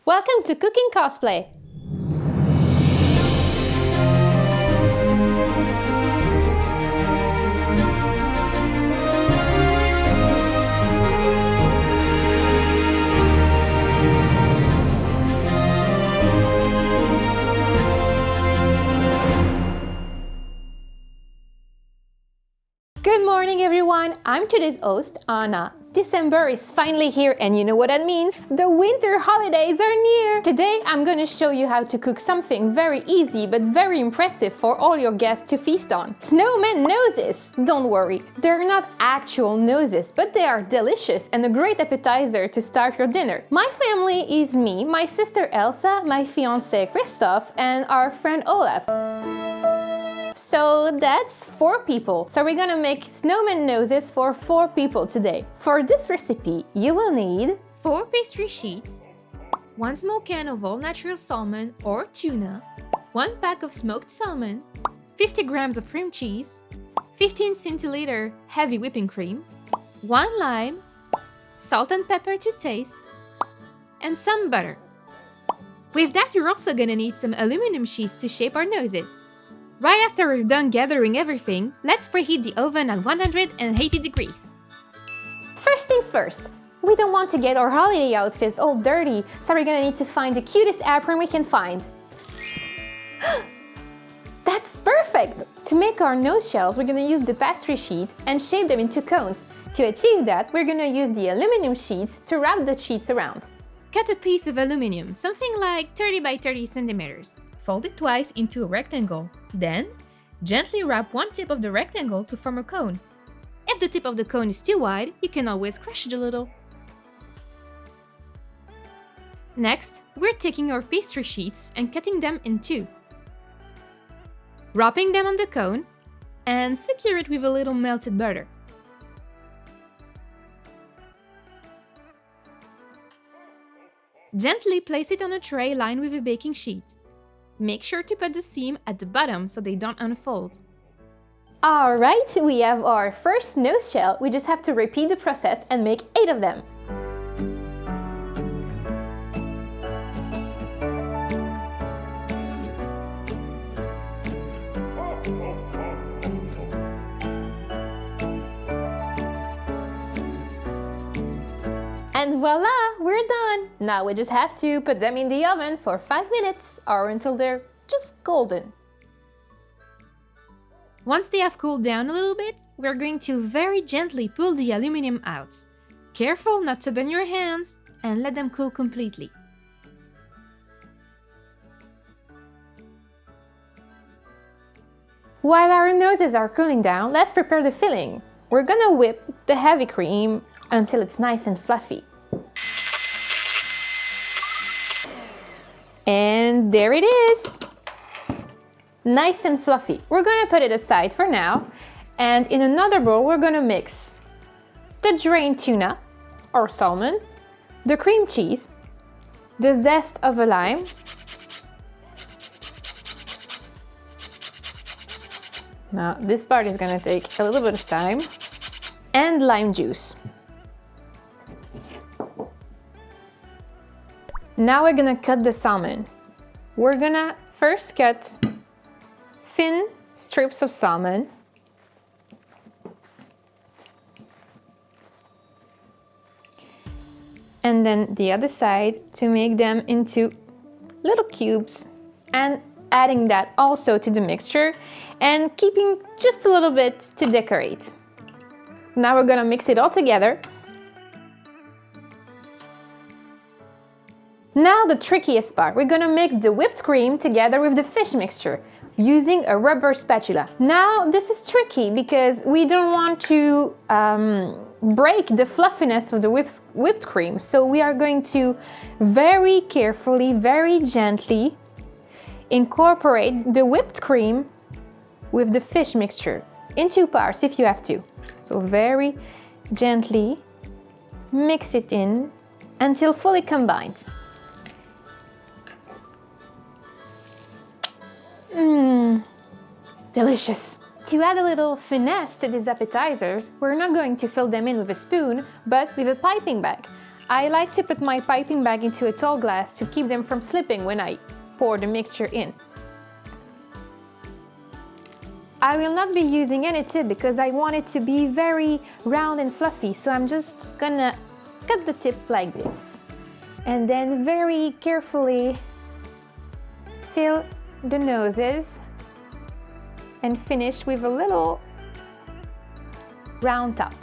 Welcome to Cookin Cosplay! Good morning everyone, I'm today's host, Anna. December is finally here and you know what that means? The winter holidays are near! Today I'm gonna show you how to cook something very easy but very impressive for all your guests to feast on. Snowman noses! Don't worry, they're not actual noses, but they are delicious and a great appetizer to start your dinner. My family is me, my sister Elsa, my fiancé Christophe and our friend Olaf. So that's 4 people. So we're gonna make snowman noses for 4 people today. For this recipe, you will need 4 pastry sheets, 1 small can of all-natural salmon or tuna, 1 pack of smoked salmon, 50 grams of cream cheese, 15 centiliter heavy whipping cream, 1 lime, salt and pepper to taste, and some butter. With that, you're also gonna need some aluminum sheets to shape our noses. Right after we're done gathering everything, let's preheat the oven at 180 degrees. First things first, we don't want to get our holiday outfits all dirty, so we're gonna need to find the cutest apron we can find. That's perfect! To make our nose shells, we're gonna use the pastry sheet and shape them into cones. To achieve that, we're gonna use the aluminum sheets to wrap the sheets around. Cut a piece of aluminum, something like 30 by 30 centimeters. Fold it twice into a rectangle. Then, gently wrap one tip of the rectangle to form a cone. If the tip of the cone is too wide, you can always crush it a little. Next, we're taking our pastry sheets and cutting them in 2. Wrapping them on the cone and secure it with a little melted butter. Gently place it on a tray lined with a baking sheet. Make sure to put the seam at the bottom so they don't unfold. Alright, we have our first nose shell. We just have to repeat the process and make 8 of them. And voila, we're done! Now we just have to put them in the oven for 5 minutes or until they're just golden. Once they have cooled down a little bit, we're going to very gently pull the aluminum out. Careful not to burn your hands and let them cool completely. While our noses are cooling down, let's prepare the filling. We're gonna whip the heavy cream until it's nice and fluffy. And there it is! Nice and fluffy. We're gonna put it aside for now, and in another bowl we're gonna mix the drained tuna or salmon, the cream cheese, the zest of a lime, now this part is gonna take a little bit of time, and lime juice. Now we're gonna cut the salmon. We're gonna first cut thin strips of salmon. And then the other side to make them into little cubes and adding that also to the mixture and keeping just a little bit to decorate. Now we're gonna mix it all together. Now the trickiest part, we're gonna mix the whipped cream together with the fish mixture using a rubber spatula. Now this is tricky because we don't want to break the fluffiness of the whipped cream, so we are going to very carefully, very gently incorporate the whipped cream with the fish mixture in 2 parts if you have to. So very gently mix it in until fully combined. Delicious! To add a little finesse to these appetizers, we're not going to fill them in with a spoon, but with a piping bag. I like to put my piping bag into a tall glass to keep them from slipping when I pour the mixture in. I will not be using any tip because I want it to be very round and fluffy, so I'm just gonna cut the tip like this. And then very carefully fill the noses and finish with a little round top.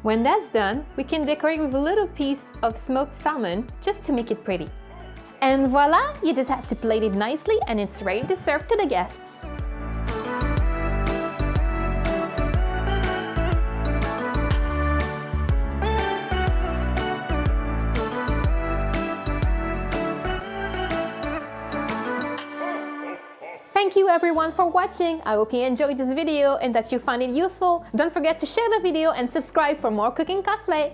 When that's done, we can decorate with a little piece of smoked salmon just to make it pretty. And voila, you just have to plate it nicely and it's ready to serve to the guests. Thank you everyone for watching. I hope you enjoyed this video and that you found it useful. Don't forget to share the video and subscribe for more cooking cosplay.